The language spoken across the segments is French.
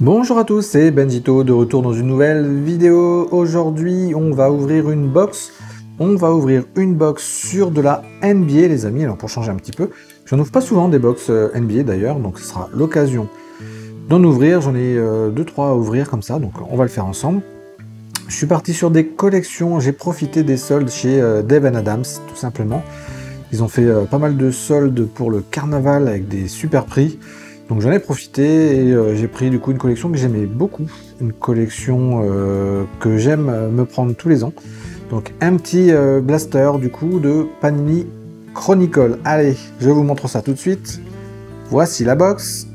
Bonjour à tous, c'est Benjito de retour dans une nouvelle vidéo. Aujourd'hui, on va ouvrir une box. On va ouvrir une box sur de la NBA, les amis. Alors pour changer un petit peu, j'en ouvre pas souvent des box NBA d'ailleurs, donc ce sera l'occasion d'en ouvrir. J'en ai 2-3 à ouvrir comme ça, donc on va le faire ensemble. Je suis parti sur des collections, j'ai profité des soldes chez Dave & Adams, tout simplement. Ils ont fait pas mal de soldes pour le carnaval avec des super prix. Donc j'en ai profité et j'ai pris du coup une collection que j'aimais beaucoup, une collection que j'aime me prendre tous les ans. Donc un petit blaster du coup de Panini Chronicle. Allez, je vous montre ça tout de suite. Voici la box.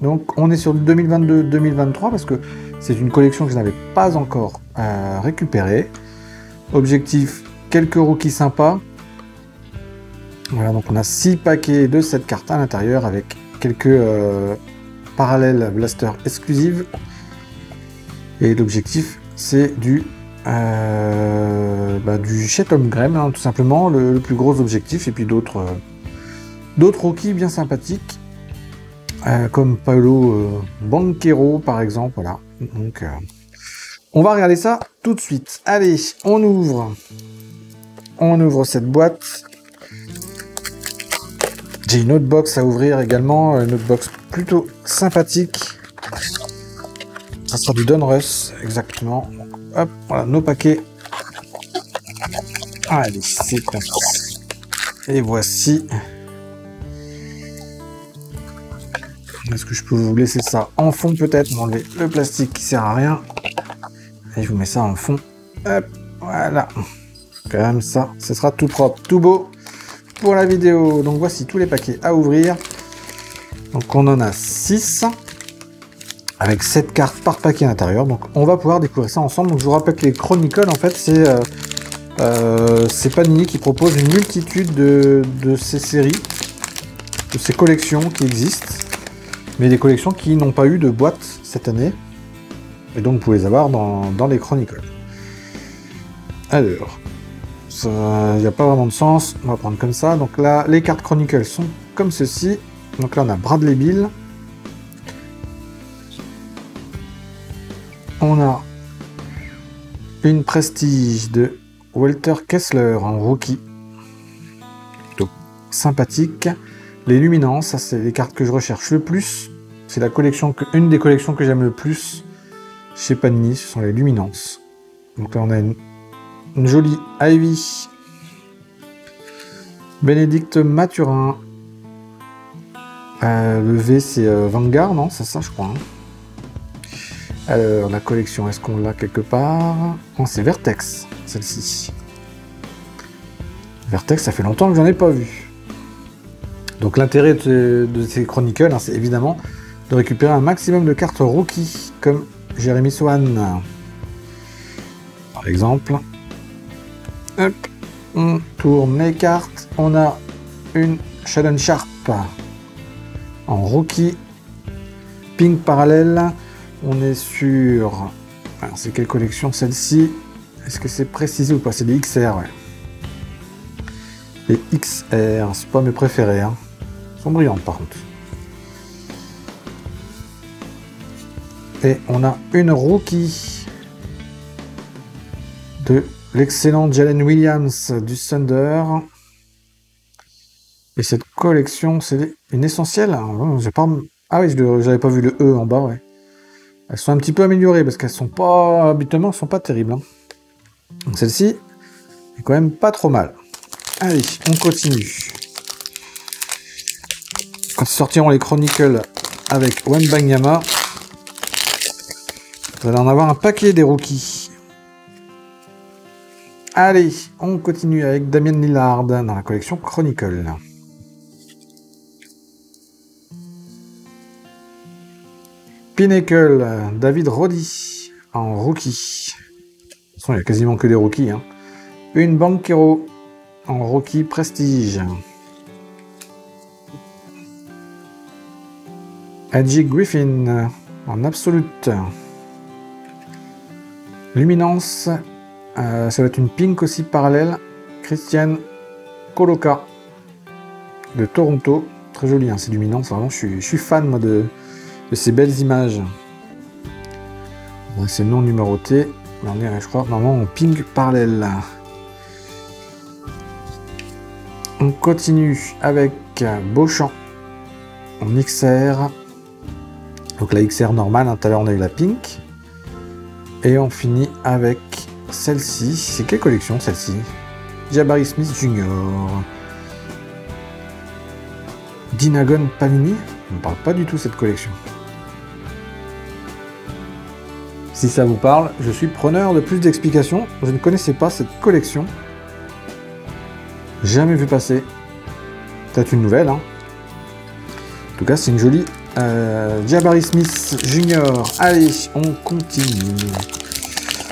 Donc on est sur 2022-2023 parce que c'est une collection que je n'avais pas encore récupérée. Objectif, quelques rookies sympas. Voilà, donc on a 6 paquets de cette carte à l'intérieur avec quelques parallèles blaster exclusives. Et l'objectif, c'est du Chet Holmgren, hein, tout simplement, le plus gros objectif. Et puis d'autres rookies bien sympathiques, comme Paolo Banchero, par exemple. Voilà. Donc, on va regarder ça tout de suite. Allez, on ouvre cette boîte. J'ai une autre box à ouvrir également, une autre box plutôt sympathique. Ça sera du Donruss, exactement. Hop, voilà nos paquets. Allez, c'est parti. Et voici. Est-ce que je peux vous laisser ça en fond peut-être? M'enlever le plastique qui sert à rien. Et je vous mets ça en fond. Hop, voilà. Comme ça, ce sera tout propre, tout beau pour la vidéo. Donc voici tous les paquets à ouvrir. Donc on en a 6 avec 7 cartes par paquet à l'intérieur. Donc on va pouvoir découvrir ça ensemble. Donc je vous rappelle que les Chronicles, en fait, c'est Panini qui propose une multitude de ces séries, de ces collections qui existent, mais des collections qui n'ont pas eu de boîte cette année. Et donc vous pouvez les avoir dans les Chronicles. Alors, il n'y a pas vraiment de sens, on va prendre comme ça. Donc là, les cartes Chronicles sont comme ceci. Donc là, on a Bradley Beal. On a une Prestige de Walter Kessler en rookie. Plutôt sympathique. Les Luminances, ça c'est les cartes que je recherche le plus. C'est une des collections que j'aime le plus chez Panini, ce sont les Luminances. Donc là, on a une jolie Ivy. Bénédicte Mathurin. Le V c'est Vanguard, non? C'est ça je crois. Hein. Alors la collection, est-ce qu'on l'a quelque part? Non, c'est Vertex, celle-ci. Vertex, ça fait longtemps que j'en ai pas vu. Donc l'intérêt de ces Chronicles, hein, c'est évidemment de récupérer un maximum de cartes rookies, comme Jeremy Swan. Par exemple. Hop, on tourne les cartes. On a une Shannon Sharp en rookie. Pink parallèle. On est sur... Alors c'est quelle collection celle-ci? Est-ce que c'est précisé ou pas? C'est des XR, ouais. Les XR, c'est pas mes préférés. Hein. Ils sont brillantes par contre. Et on a une rookie de l'excellent Jalen Williams du Thunder. Et cette collection, c'est une essentielle. Ah oui, j'avais pas vu le E en bas, ouais. Elles sont un petit peu améliorées parce qu'elles sont pas, habituellement, elles sont pas terribles. Hein. Donc celle-ci est quand même pas trop mal. Allez, on continue. Quand sortiront les Chronicles avec Wembanyama, vous allez en avoir un paquet des rookies. Allez, on continue avec Damian Lillard dans la collection Chronicle. Pinnacle, David Roddy en rookie. De toute façon, il n'y a quasiment que des rookies. Hein. Une Banchero en rookie Prestige. Adji Griffin en absolute. Luminance, ça va être une pink aussi parallèle. Christian Coloca de Toronto. Très joli, hein, c'est Luminance. Vraiment, je suis fan moi, de ces belles images. C'est non numéroté. Mais on est, je crois, normalement en ping parallèle. On continue avec Beauchamp en XR. Donc la XR normale, hein, tout à l'heure on a eu la pink. Et on finit avec celle-ci. C'est quelle collection celle-ci? Jabari Smith Jr. Dinagon Panini. On ne parle pas du tout de cette collection. Si ça vous parle, je suis preneur de plus d'explications. Je ne connaissais pas cette collection. Jamais vu passer. Peut-être une nouvelle, hein. En tout cas, c'est une jolie Jabari Smith Jr. Allez, on continue.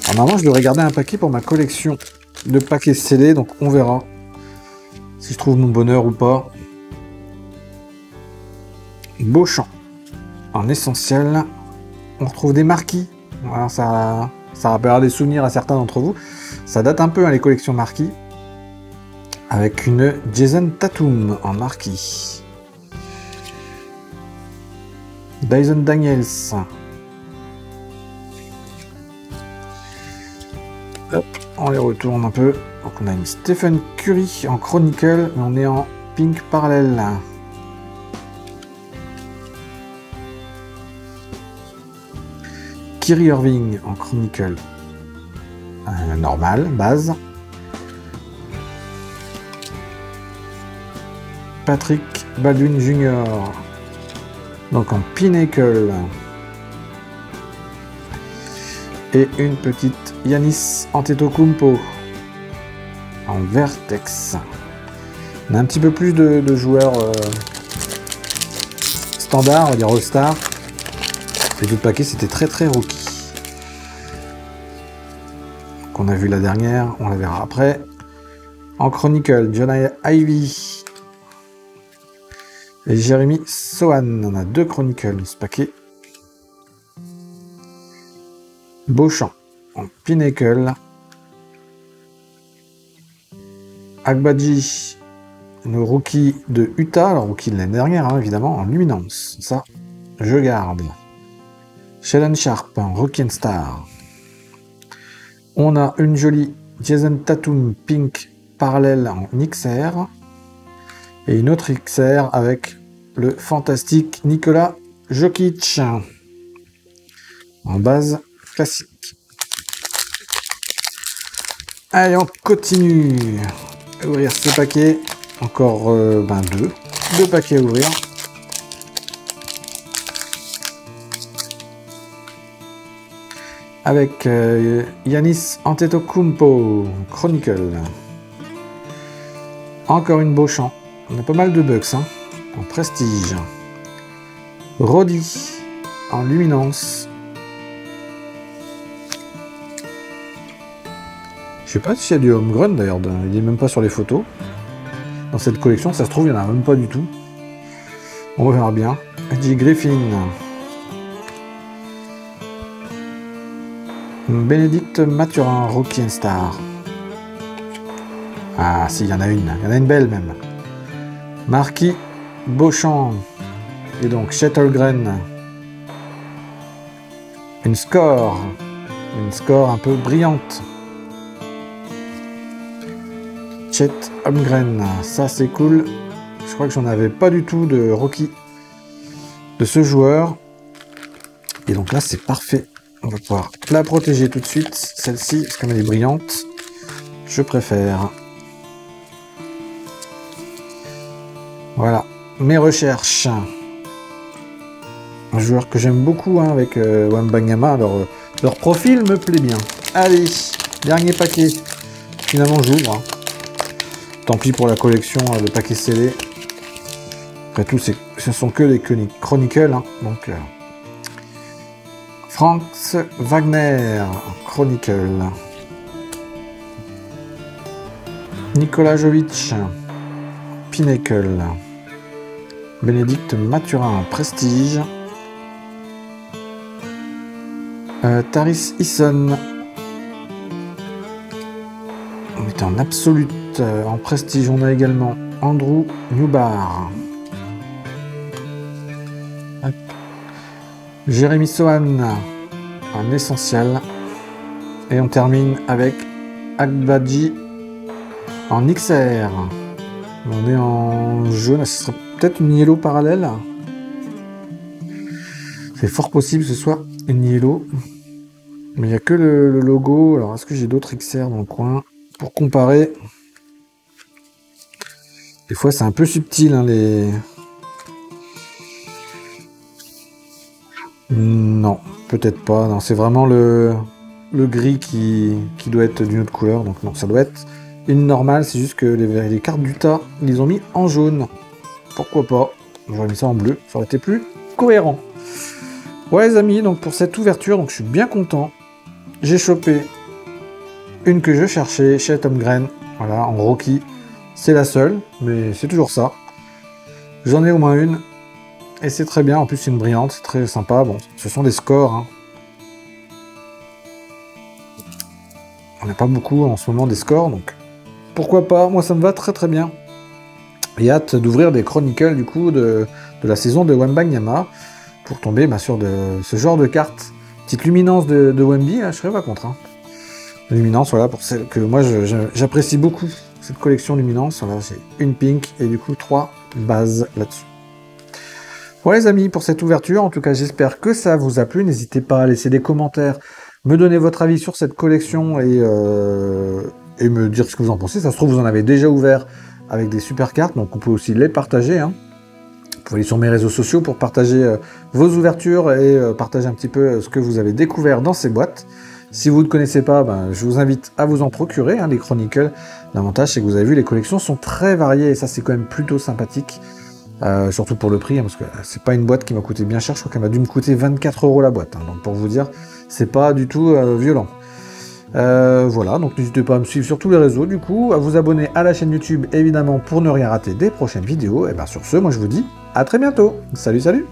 Alors, normalement, je devrais garder un paquet pour ma collection de paquets scellés, donc on verra si je trouve mon bonheur ou pas. Beauchamp. En essentiel, on retrouve des marquis. Voilà, ça rappellera des souvenirs à certains d'entre vous. Ça date un peu, hein, les collections marquis. Avec une Jason Tatum en marquis. Dyson Daniels. Hop, on les retourne un peu. Donc on a une Stephen Curry en Chronicle, mais on est en pink parallèle. Kyrie Irving en Chronicle normal, base. Patrick Baldwin Jr. Donc en Pinnacle. Et une petite Giannis Antetokounmpo en Vertex. On a un petit peu plus de joueurs standards, on va dire All-Star. Les autres paquets, c'était très rookie. Qu'on a vu la dernière, on la verra après. En Chronicle, John Ivy et Jeremy Sohan. On a deux Chronicles dans ce paquet. Beauchamp en Pinnacle. Agbaji, le rookie de Utah, le rookie de l'année dernière, hein, évidemment, en Luminance. Ça, je garde. Sheldon Sharp, en Rookie and Star. On a une jolie Jason Tatum Pink parallèle en XR. Et une autre XR avec le fantastique Nikola Jokic en base classique. Allez, on continue. Ouvrir ce paquet. Encore deux paquets à ouvrir. Avec Giannis Antetokounmpo Chronicle. Encore une Beauchamp. On a pas mal de bucks, hein, en prestige. Roddy en luminance. Je sais pas s'il y a du homegrown d'ailleurs, il est même pas sur les photos. Dans cette collection, ça se trouve, il n'y en a même pas du tout. On verra bien. Eddie Griffin. Bénédicte Mathurin, Rookie and Star. Ah si, il y en a une belle même. Marquis Beauchamp. Et donc Shuttlegren. Une score un peu brillante. Chet Holmgren, ça c'est cool. Je crois que j'en avais pas du tout de rookie de ce joueur. Et donc là c'est parfait. On va pouvoir la protéger tout de suite, celle-ci, parce qu'elle est brillante. Je préfère. Voilà, mes recherches. Un joueur que j'aime beaucoup, hein, avec Wembanyama, leur profil me plaît bien. Allez, dernier paquet. Finalement j'ouvre. Hein. Tant pis pour la collection de paquets scellés. Après tout, ce sont que des chronicles, hein, donc... Franz Wagner, Chronicle. Nikola Jovic, Pinnacle. Bénédicte Mathurin, Prestige. Taris Eason. On était en absolute, en Prestige. On a également Andrew Newbar. Jérémy Sohan un essentiel. Et on termine avec Agbaji en XR. On est en jaune, ce serait peut-être une yellow parallèle. C'est fort possible que ce soit une yellow. Mais il n'y a que le logo. Alors, est-ce que j'ai d'autres XR dans le coin pour comparer? Des fois, c'est un peu subtil, hein, les... Non, peut-être pas. Non, c'est vraiment le gris qui doit être d'une autre couleur. Donc non, ça doit être une normale. C'est juste que les cartes du tas, ils les ont mis en jaune. Pourquoi pas? J'aurais mis ça en bleu. Ça aurait été plus cohérent. Ouais les amis, donc pour cette ouverture, donc je suis bien content. J'ai chopé une que je cherchais chez Tom Green. Voilà, en Rocky. C'est la seule, mais c'est toujours ça. J'en ai au moins une. Et c'est très bien, en plus c'est une brillante, c'est très sympa. Bon, ce sont des scores. Hein. On n'a pas beaucoup en ce moment des scores, donc pourquoi pas, moi ça me va très très bien. Et hâte d'ouvrir des chronicles du coup de la saison de Wembanyama pour tomber sur ce genre de cartes. Petite luminance de Wemby, là, je serais pas contre. Hein. Luminance, voilà, pour celle que moi j'apprécie beaucoup, cette collection luminance. Voilà, c'est une pink et du coup 3 bases là-dessus. Voilà les amis, pour cette ouverture, en tout cas j'espère que ça vous a plu. N'hésitez pas à laisser des commentaires, me donner votre avis sur cette collection et me dire ce que vous en pensez. Ça se trouve vous en avez déjà ouvert avec des super cartes, donc on peut aussi les partager. Hein. Vous pouvez aller sur mes réseaux sociaux pour partager vos ouvertures et partager un petit peu ce que vous avez découvert dans ces boîtes. Si vous ne connaissez pas, je vous invite à vous en procurer, hein, les Chronicles. L'avantage c'est que vous avez vu, les collections sont très variées et ça c'est quand même plutôt sympathique. Surtout pour le prix, hein, parce que c'est pas une boîte qui m'a coûté bien cher, je crois qu'elle m'a dû me coûter 24 € la boîte, hein, donc pour vous dire, c'est pas du tout violent. Voilà, donc n'hésitez pas à me suivre sur tous les réseaux, du coup, à vous abonner à la chaîne YouTube, évidemment, pour ne rien rater des prochaines vidéos, et bien sur ce, moi je vous dis à très bientôt, salut salut.